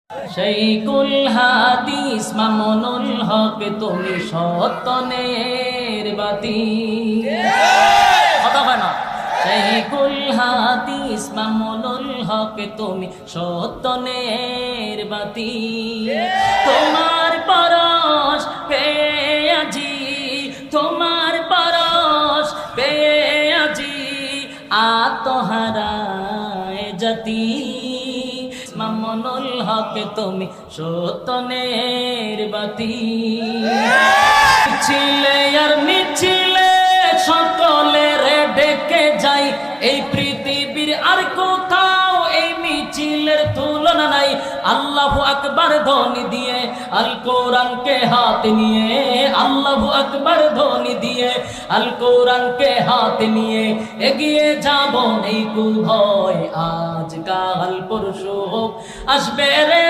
শাইখুল হাদিস মামুনুল হক তুমি সত্যনের বাতি কথা হয় না। শাইখুল হাদিস মামুনুল হক তুমি সত্যনের বাতি তোমার পরশ পেয়ে আজি তোমার পরশ পেয়ে আজি আত্মহারায় জাতি মামুনুল হক তুমি সত্যনের বাতি ছিলে আর মিছিলে সকলের ডেকে যাই এই পৃথিবীর আর কোথাও এই মিছিলের তুলনা নাই আল্লাহু আকবার ধ্বনি দিয়ে আল কোরআনকে হাতে নিয়ে আল্লাহু আকবার ধ্বনি দিয়ে আল কোরআনকে হাতে নিয়ে এগিয়ে যাব নেই কো ভয় আজ কাল পরশু হোক আসবে রে